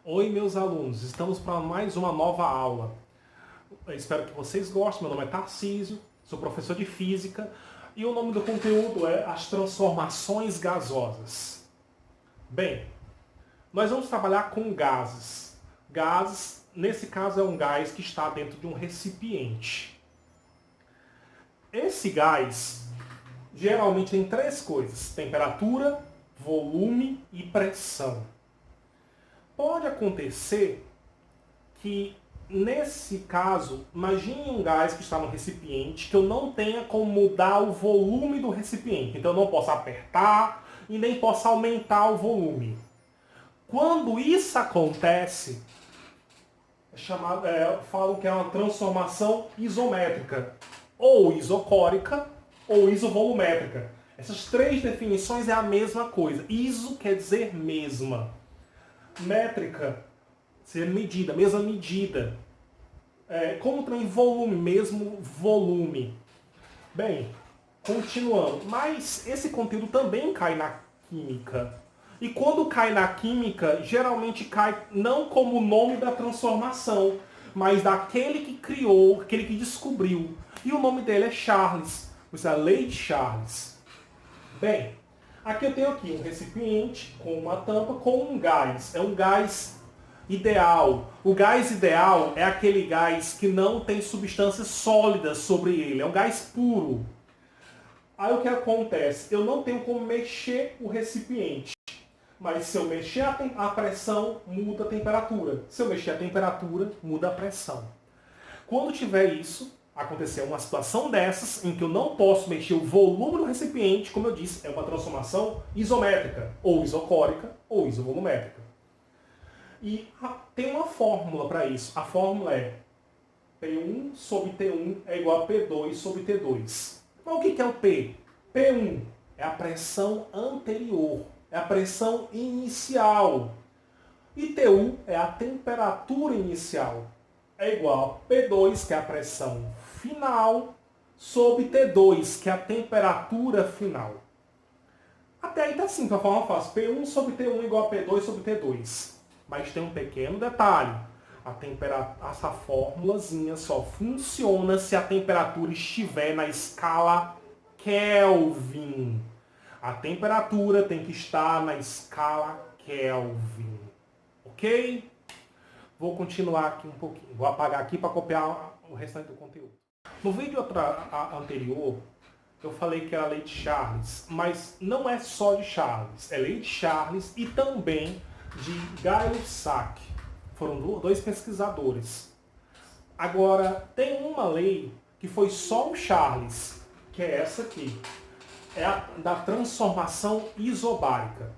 Oi, meus alunos, estamos para mais uma nova aula. Eu espero que vocês gostem. Meu nome é Tarcísio, sou professor de Física e o nome do conteúdo é As Transformações Gasosas. Bem, nós vamos trabalhar com gases. Gases, nesse caso, é um gás que está dentro de um recipiente. Esse gás geralmente tem três coisas: temperatura, volume e pressão. Pode acontecer que, nesse caso, imagine um gás que está no recipiente que eu não tenha como mudar o volume do recipiente. Então eu não posso apertar e nem posso aumentar o volume. Quando isso acontece, falam que é uma transformação isométrica, ou isocórica, ou isovolumétrica. Essas três definições é a mesma coisa. Iso quer dizer mesma. Métrica, ser medida, mesma medida. Como também volume, mesmo volume. Bem, continuando. Mas esse conteúdo também cai na química. E quando cai na química, geralmente cai não como o nome da transformação, mas daquele que criou, aquele que descobriu. E o nome dele é Charles. Isso é a lei de Charles. Bem, aqui eu tenho aqui um recipiente com uma tampa com um gás. É um gás ideal. O gás ideal é aquele gás que não tem substâncias sólidas sobre ele. É um gás puro. Aí o que acontece? Eu não tenho como mexer o recipiente. Mas se eu mexer a pressão, muda a temperatura. Se eu mexer a temperatura, muda a pressão. Quando tiver isso, acontecer uma situação dessas, em que eu não posso mexer o volume do recipiente, como eu disse, é uma transformação isométrica, ou isocórica, ou isovolumétrica. E tem uma fórmula para isso. A fórmula é P1 sobre T1 é igual a P2 sobre T2. Mas o que é o P? P1 é a pressão anterior, é a pressão inicial. E T1 é a temperatura inicial. É igual a P2, que é a pressão final, sobre T2, que é a temperatura final. Até aí tá simples, a forma fácil. P1 sobre T1 é igual a P2 sobre T2. Mas tem um pequeno detalhe. Essa formulazinha só funciona se a temperatura estiver na escala Kelvin. A temperatura tem que estar na escala Kelvin. Ok? Vou continuar aqui um pouquinho. Vou apagar aqui para copiar o restante do conteúdo. No vídeo anterior, eu falei que era a lei de Charles, mas não é só de Charles. É lei de Charles e também de Gay-Lussac. Foram dois pesquisadores. Agora, tem uma lei que foi só o Charles, que é essa aqui. É a da transformação isobárica.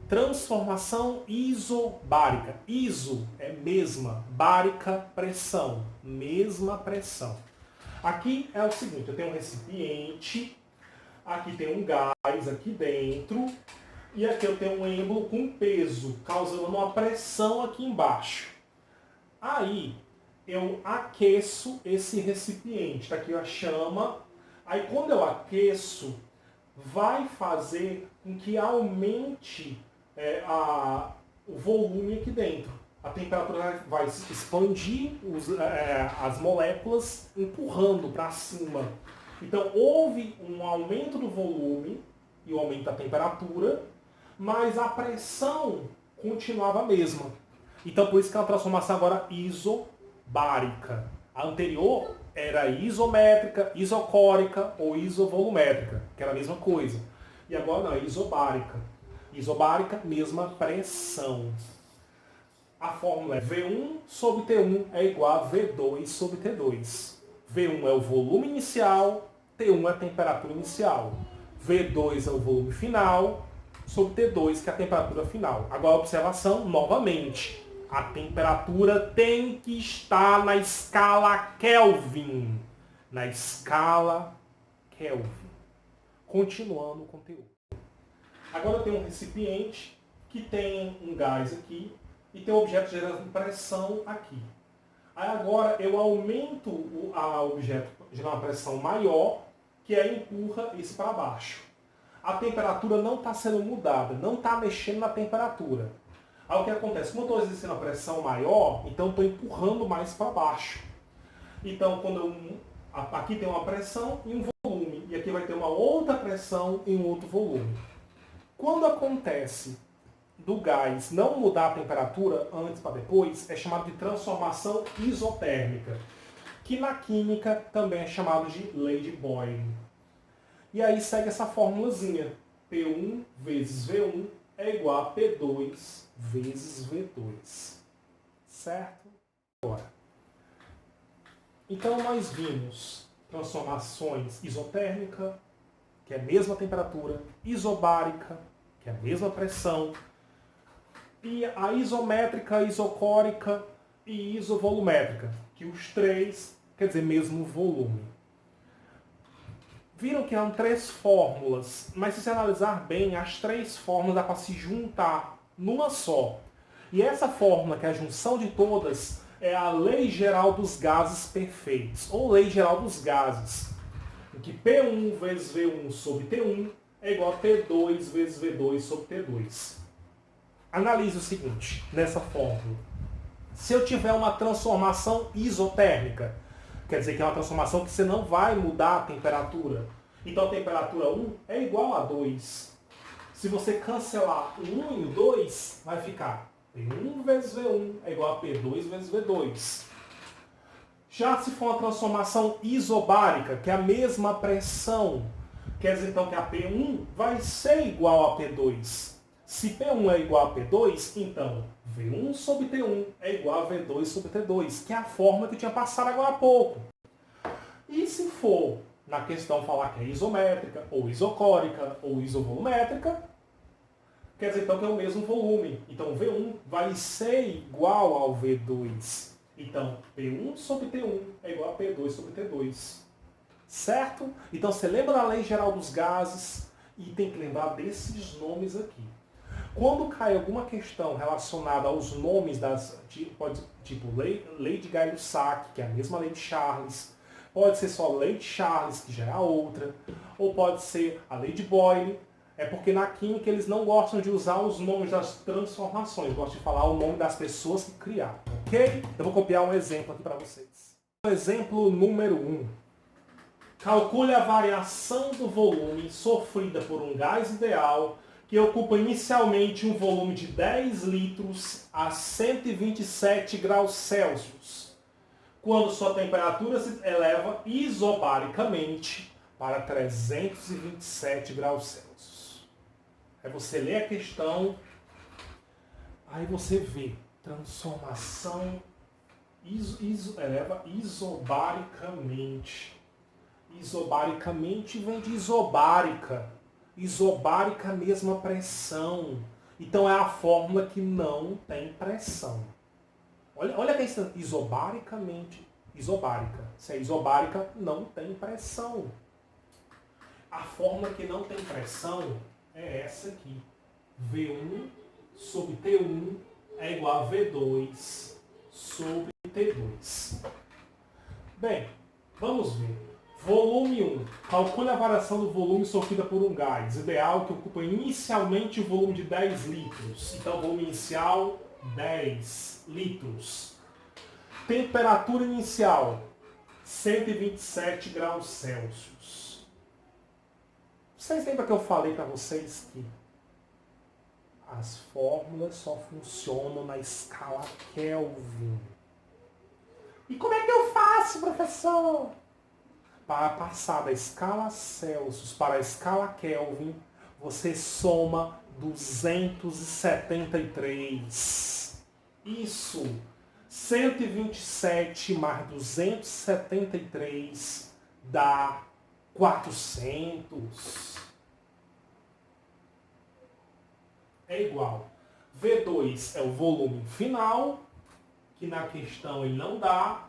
Transformação isobárica. Iso é mesma, bárica, pressão. Mesma pressão. Aqui é o seguinte, eu tenho um recipiente, aqui tem um gás aqui dentro, e aqui eu tenho um êmbolo com peso, causando uma pressão aqui embaixo. Aí eu aqueço esse recipiente, está aqui a chama. Aí quando eu aqueço, vai fazer com que aumente o volume aqui dentro. A temperatura vai expandir as moléculas, empurrando para cima. Então houve um aumento do volume e o aumento da temperatura, mas a pressão continuava a mesma. Então por isso que é uma transformação agora isobárica. A anterior era isométrica, isocórica ou isovolumétrica, que era a mesma coisa. E agora não, é isobárica. Isobárica, mesma pressão. A fórmula é V1 sobre T1 é igual a V2 sobre T2. V1 é o volume inicial, T1 é a temperatura inicial. V2 é o volume final, sobre T2, que é a temperatura final. Agora a observação, novamente. A temperatura tem que estar na escala Kelvin. Na escala Kelvin. Continuando o conteúdo. Agora eu tenho um recipiente que tem um gás aqui e tem um objeto gerando pressão aqui. Aí agora eu aumento o objeto gerando uma pressão maior, que aí empurra isso para baixo. A temperatura não está sendo mudada, não está mexendo na temperatura. Aí o que acontece? Como eu estou exercendo a pressão maior, então estou empurrando mais para baixo. Então, aqui tem uma pressão e um volume, e aqui vai ter uma outra pressão e um outro volume. Quando acontece do gás não mudar a temperatura antes para depois, é chamado de transformação isotérmica, que na química também é chamado de lei de Boyle. E aí segue essa formulazinha. P1 vezes V1 é igual a P2 vezes V2. Certo? Agora, então nós vimos transformações isotérmica, que é a mesma temperatura, isobárica, que é a mesma pressão, e a isométrica, isocórica e isovolumétrica, que os três quer dizer mesmo volume. Viram que eram três fórmulas, mas se você analisar bem, as três fórmulas dá para se juntar numa só. E essa fórmula, que é a junção de todas, é a lei geral dos gases perfeitos, ou lei geral dos gases, em que P1 vezes V1 sobre T1 é igual a P2 vezes V2 sobre T2. Analise o seguinte, nessa fórmula. Se eu tiver uma transformação isotérmica, quer dizer que é uma transformação que você não vai mudar a temperatura. Então a temperatura 1 é igual a 2. Se você cancelar o 1 e o 2, vai ficar P1 vezes V1 é igual a P2 vezes V2. Já se for uma transformação isobárica, que é a mesma pressão, quer dizer então que a P1 vai ser igual a P2. Se P1 é igual a P2, então V1 sobre T1 é igual a V2 sobre T2, que é a fórmula que eu tinha passado agora há pouco. E se for na questão falar que é isométrica, ou isocórica, ou isovolumétrica, quer dizer então que é o mesmo volume. Então V1 vai ser igual ao V2. Então P1 sobre T1 é igual a P2 sobre T2. Certo? Então você lembra da lei geral dos gases e tem que lembrar desses nomes aqui. Quando cai alguma questão relacionada aos nomes das, tipo lei de Gay-Lussac, que é a mesma lei de Charles, pode ser só lei de Charles, que já é a outra, ou pode ser a lei de Boyle, é porque na química eles não gostam de usar os nomes das transformações, gostam de falar o nome das pessoas que criaram, ok? Eu vou copiar um exemplo aqui para vocês. Exemplo número 1. Calcule a variação do volume sofrida por um gás ideal que ocupa inicialmente um volume de 10 litros a 127 graus Celsius, quando sua temperatura se eleva isobaricamente para 327 graus Celsius. Aí você lê a questão, aí você vê transformação eleva isobaricamente. Isobaricamente vem de isobárica. Isobárica, mesma pressão. Então é a fórmula que não tem pressão. Olha a questão. Isobaricamente. Isobárica. Se é isobárica, não tem pressão. A fórmula que não tem pressão é essa aqui. V1 sobre T1 é igual a V2 sobre T2. Bem, vamos ver. Volume 1. Calcule a variação do volume sofrida por um gás ideal que ocupa inicialmente o volume de 10 litros. Então, volume inicial, 10 litros. Temperatura inicial, 127 graus Celsius. Vocês lembram que eu falei para vocês que as fórmulas só funcionam na escala Kelvin? E como é que eu faço, professor? Para passar da escala Celsius para a escala Kelvin, você soma 273. Isso. 127 mais 273 dá 400. É igual. V2 é o volume final, que na questão ele não dá.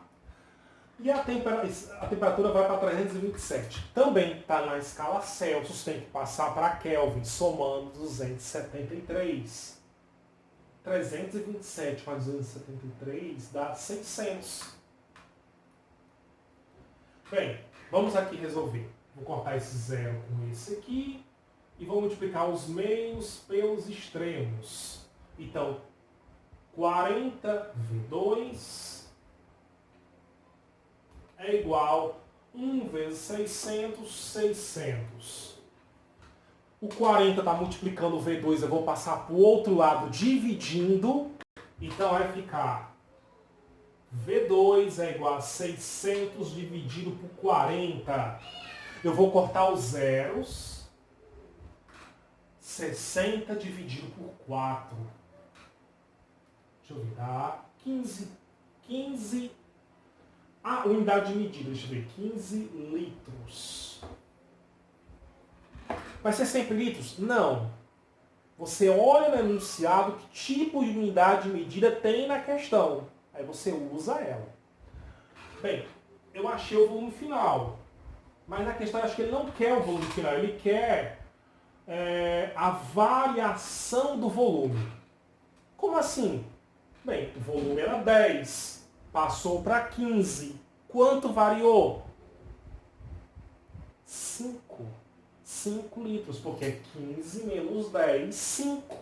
E a temperatura vai para 327. Também está na escala Celsius, tem que passar para Kelvin, somando 273. 327 mais 273 dá 600. Bem, vamos aqui resolver. Vou cortar esse zero com esse aqui e vou multiplicar os meios pelos extremos. Então, 40V2 é igual 1 vezes 600, 600. O 40 está multiplicando o V2, eu vou passar para o outro lado dividindo. Então vai ficar V2 é igual a 600 dividido por 40. Eu vou cortar os zeros. 60 dividido por 4. Deixa eu ver, dá 15. A unidade de medida, deixa eu ver, 15 litros. Vai ser sempre litros? Não. Você olha no enunciado que tipo de unidade de medida tem na questão. Aí você usa ela. Bem, eu achei o volume final. Mas na questão eu acho que ele não quer o volume final. Ele quer a variação do volume. Como assim? Bem, o volume era 10. Passou para 15. Quanto variou? 5. 5 litros, porque é 15 menos 10, 5.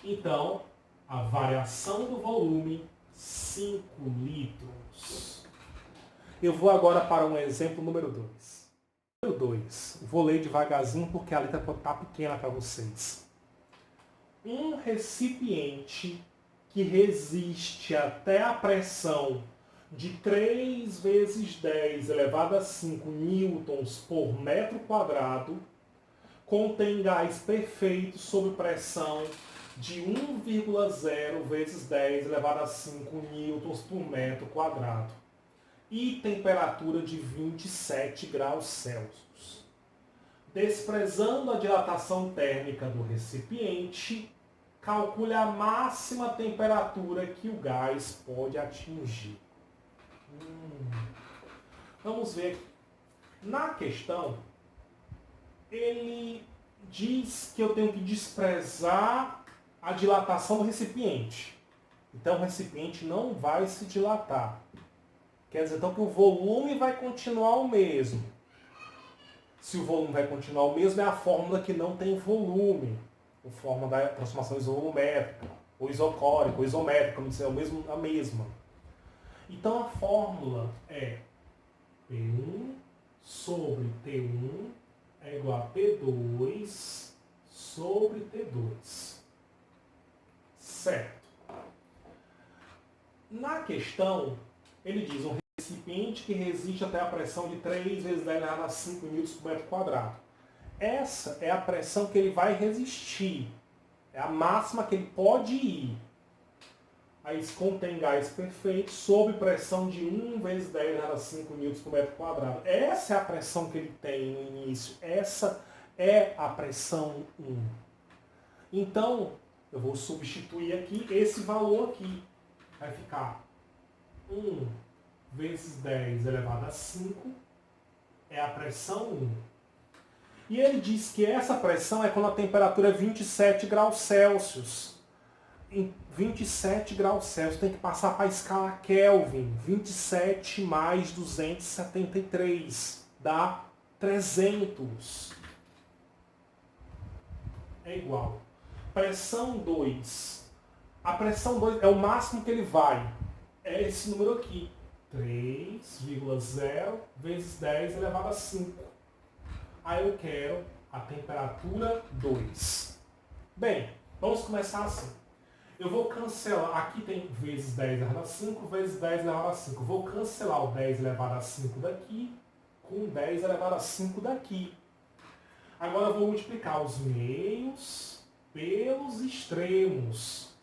Então, a variação do volume, 5 litros. Eu vou agora para um exemplo número 2. Número 2. Vou ler devagarzinho porque a letra está pequena para vocês. Um recipiente que resiste até a pressão de 3 vezes 10 elevado a 5 newtons por metro quadrado contém gás perfeito sob pressão de 1,0 vezes 10 elevado a 5 newtons por metro quadrado e temperatura de 27 graus Celsius. Desprezando a dilatação térmica do recipiente, calcule a máxima temperatura que o gás pode atingir. Vamos ver. Na questão, ele diz que eu tenho que desprezar a dilatação do recipiente. Então o recipiente não vai se dilatar. Quer dizer, então, que o volume vai continuar o mesmo. Se o volume vai continuar o mesmo, é a fórmula que não tem volume. A fórmula da transformação isovolumétrica, ou isocórica, ou isométrica, como dizer, a mesma. Então a fórmula é P1 sobre T1 é igual a P2 sobre T2. Certo. Na questão, ele diz um recipiente que resiste até a pressão de 3 vezes 10 elevado a 5 newtons por metro quadrado. Essa é a pressão que ele vai resistir. É a máxima que ele pode ir. Aí contém gás perfeito sob pressão de 1 vezes 10 elevado a 5 newtons por metro quadrado. Essa é a pressão que ele tem no início. Essa é a pressão 1. Então, eu vou substituir aqui esse valor aqui. Vai ficar 1 vezes 10 elevado a 5 é a pressão 1. E ele diz que essa pressão é quando a temperatura é 27 graus Celsius. Em 27 graus Celsius tem que passar para a escala Kelvin. 27 mais 273 dá 300. É igual. Pressão 2. A pressão 2 é o máximo que ele vai. É esse número aqui. 3,0 vezes 10 elevado a 5. Aí eu quero a temperatura 2. Bem, vamos começar assim. Eu vou cancelar, aqui tem vezes 10 elevado a 5, vezes 10 elevado a 5. Eu vou cancelar o 10 elevado a 5 daqui com 10 elevado a 5 daqui. Agora eu vou multiplicar os meios pelos extremos.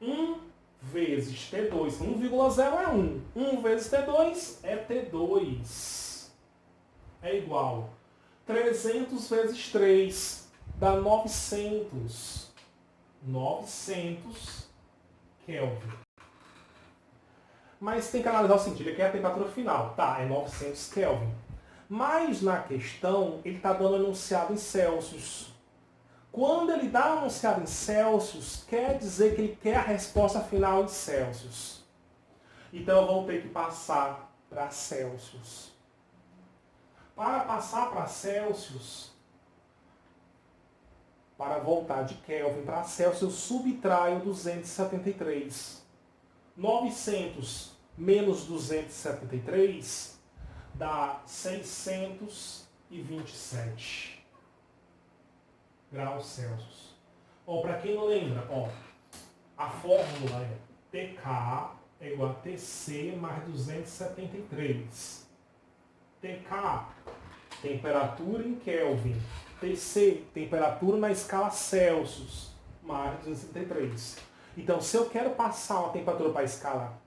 1 vezes T2, 1,0 é 1. 1 vezes T2 é T2. É igual. 300 vezes 3 dá 900. 900 Kelvin. Mas tem que analisar o seguinte, ele quer a temperatura final. Tá, é 900 Kelvin. Mas na questão, ele está dando enunciado em Celsius. Quando ele dá enunciado em Celsius, quer dizer que ele quer a resposta final em Celsius. Então eu vou ter que passar para Celsius. Para passar para Celsius, Para voltar de Kelvin para Celsius, eu subtraio 273. 900 menos 273 dá 627 graus Celsius. Ó, para quem não lembra, ó, a fórmula é TK é igual a TC mais 273. TK, temperatura em Kelvin. TC, temperatura na escala Celsius, mais 273. Então, se eu quero passar uma temperatura para a escala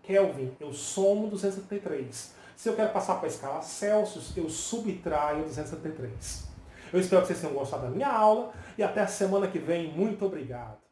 Kelvin, eu somo 273. Se eu quero passar para a escala Celsius, eu subtraio 273. Eu espero que vocês tenham gostado da minha aula e até a semana que vem. Muito obrigado.